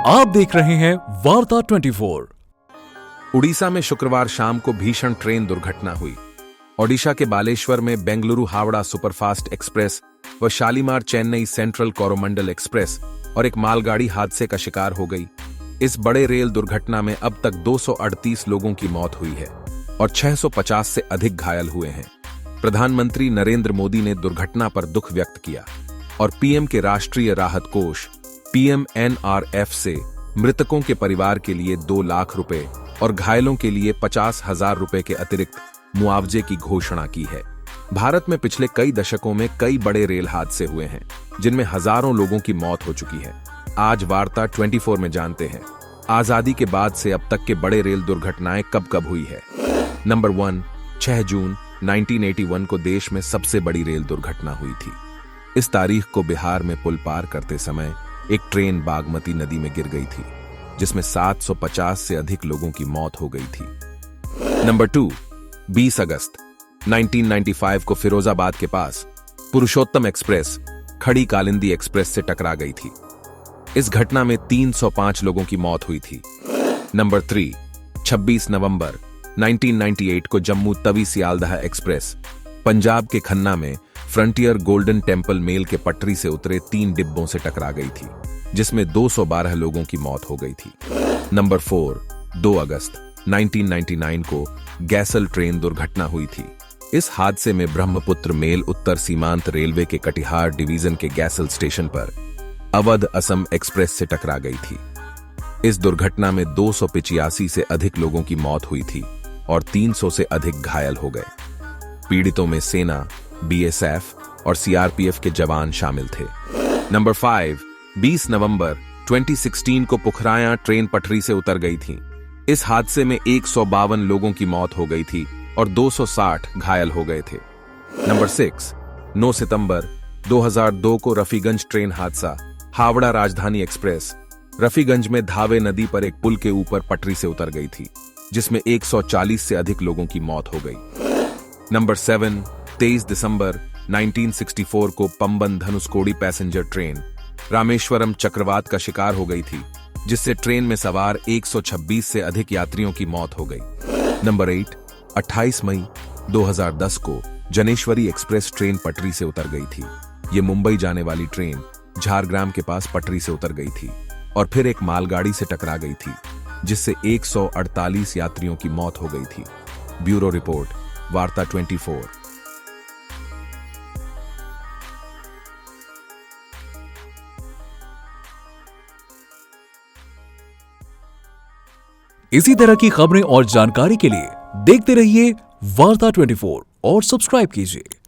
आप देख रहे हैं वार्ता 24। उड़ीसा में शुक्रवार शाम को भीषण ट्रेन दुर्घटना हुई। ओडिशा के बालेश्वर में बेंगलुरु हावड़ा सुपरफास्ट एक्सप्रेस व शालीमार चेन्नई सेंट्रल कोरोमंडल एक्सप्रेस और एक मालगाड़ी हादसे का शिकार हो गई। इस बड़े रेल दुर्घटना में अब तक 238 लोगों की मौत हुई है और 650 से अधिक घायल हुए हैं। प्रधानमंत्री नरेंद्र मोदी ने दुर्घटना पर दुख व्यक्त किया और पीएम के राष्ट्रीय राहत कोष PMNRF से मृतकों के परिवार के लिए 2 लाख रुपए और घायलों के लिए 50,000 रुपए के अतिरिक्त मुआवजे की घोषणा की है। भारत में पिछले कई दशकों में कई बड़े रेल हादसे हुए हैं जिनमें हजारों लोगों की मौत हो चुकी है। आज वार्ता 24 में जानते हैं आजादी के बाद से अब तक के बड़े रेल दुर्घटनाएं कब कब हुई है। नंबर 1, 6 जून 1981 को देश में सबसे बड़ी रेल दुर्घटना हुई थी। इस तारीख को बिहार में पुल पार करते समय एक ट्रेन बागमती नदी में गिर गई थी जिसमें 750 से अधिक लोगों की मौत हो गई थी। नंबर 2, 20 अगस्त 1995 को फिरोजाबाद के पास पुरुषोत्तम एक्सप्रेस खड़ी कालिंदी एक्सप्रेस से टकरा गई थी। इस घटना में 305 लोगों की मौत हुई थी। नंबर 3, 26 नवंबर 1998 को जम्मू तवी सियालदह एक्सप्रेस पंजाब के खन्ना में फ्रंटियर गोल्डन टेम्पल मेल के पटरी से उतरे 3 डिब्बों से टकरा गई थी जिसमें 212 लोगों की मौत हो गई थी। नंबर 4, 2 अगस्त 1999 को गैसल ट्रेन दुर्घटना हुई थी। इस हादसे में ब्रह्मपुत्र मेल उत्तर सीमांत रेलवे के कटिहार डिवीजन के गैसल स्टेशन पर अवध असम एक्सप्रेस से टकरा गई थी। इस दुर्घटना में 285 से अधिक लोगों की मौत हुई थी और 300 से अधिक घायल हो गए। पीड़ितों में सेना, BSF और CRPF के जवान शामिल थे। नंबर 5, 20 नवंबर 2016 को पुखराया ट्रेन पटरी से उतर गई थी। इस हादसे में 152 लोगों की मौत हो गई थी और 260 घायल हो गए थे। नंबर 6, 9 सितंबर 2002 को रफीगंज ट्रेन हादसा। हावड़ा राजधानी एक्सप्रेस रफीगंज में धावे नदी पर एक पुल के ऊपर पटरी से उतर गई थी जिसमें 140 से अधिक लोगों की मौत हो गई। नंबर 7, 23 दिसंबर 1964 को पंबन धनुषकोडी पैसेंजर ट्रेन रामेश्वरम चक्रवात का शिकार हो गई थी जिससे ट्रेन में सवार 126 से अधिक यात्रियों की मौत हो गई। नंबर 8, 28 मई 2010 को जनेश्वरी एक्सप्रेस ट्रेन पटरी से उतर गई थी। ये मुंबई जाने वाली ट्रेन झारग्राम के पास पटरी से उतर गई थी और फिर एक मालगाड़ी से टकरा गई थी जिससे 148 यात्रियों की मौत हो गई थी। ब्यूरो रिपोर्ट, वार्ता 24। इसी तरह की खबरें और जानकारी के लिए देखते रहिए वार्ता 24 और सब्सक्राइब कीजिए।